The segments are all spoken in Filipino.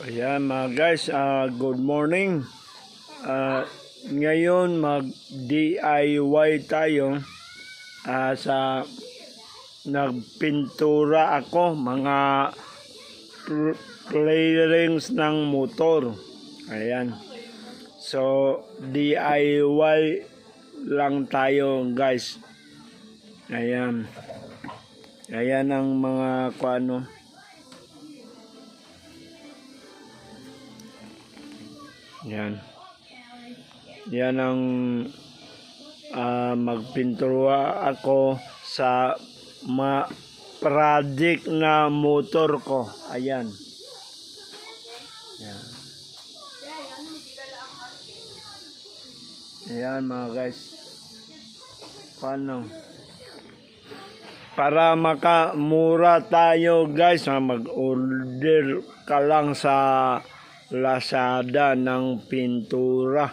Ayan mga guys, good morning. Ngayon mag-DIY tayo sa nagpintura ako mga playrings ng motor. Ayan. So DIY lang tayo guys. Ayan. Ayan ang mga kuano. Yan. Yan ang magpintura ako sa project na motor ko. Ayan. Yan. Ayan mga guys. Paano? Para makamura tayo guys, mag-order ka lang sa Lazada ng pintura,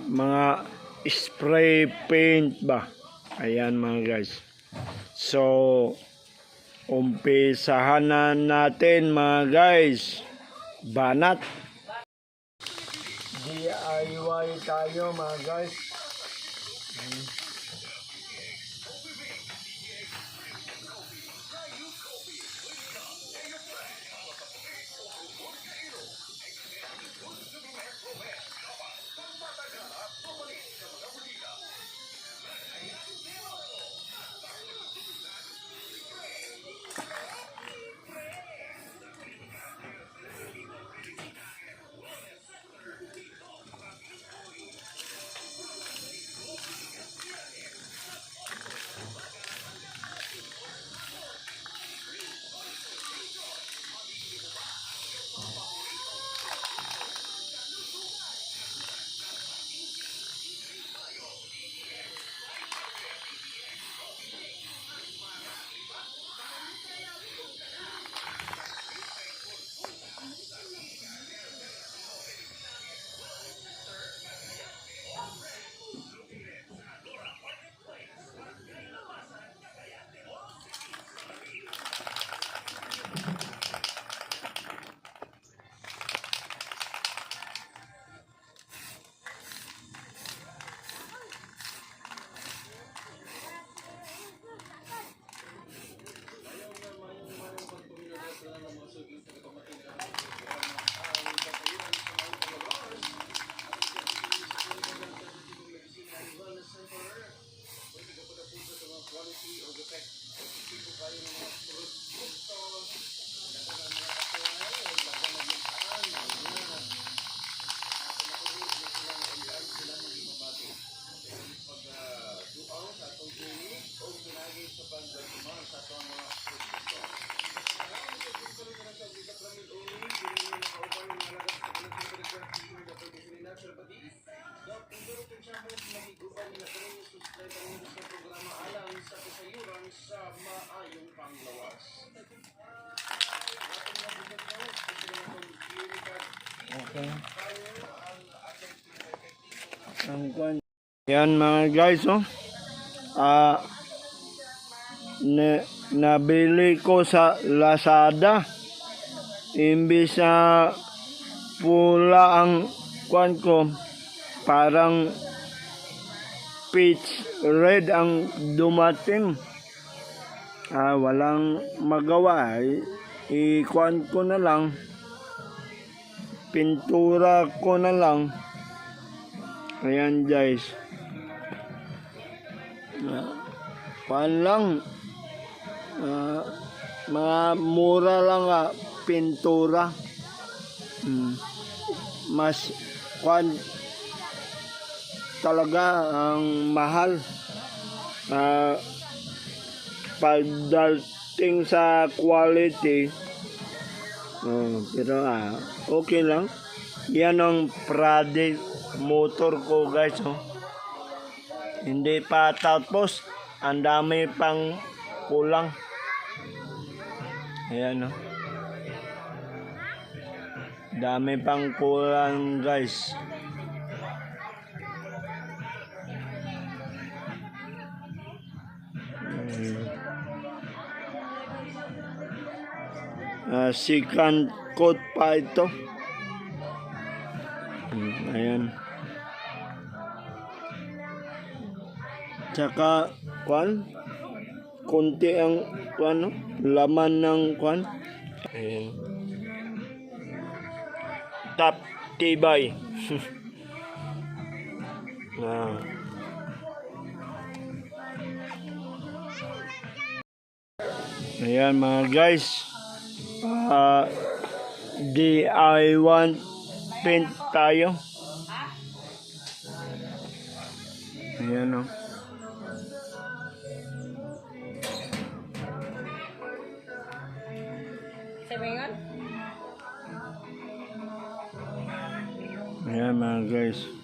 mga spray paint ba. Ayan mga guys. So umpisahan na natin mga guys. Banat DIY tayo mga guys. Okay. Yan mga guys, oh. Nabili ko sa Lazada. Imbis na pula ang kuan ko, parang peach red ang dumating. Walang magawa. I-kuan ko na lang. Pintura ko na lang. Ayan guys. Kuan lang. Mga mura lang pintura. Mas kuan talaga ang mahal. Pagdating sa quality, pero okay lang. Yan ang project motor ko guys, oh. Hindi pa tapos, ang dami pang kulang. Ayan, oh. Dami pang kulang guys. second coat pa ito. Ayan. Tsaka, konti ang, laman ng, Ayan. Top tibay. Ah. Ayan mga guys. DIY paint tayo. Ayan o. Ayan mga guys.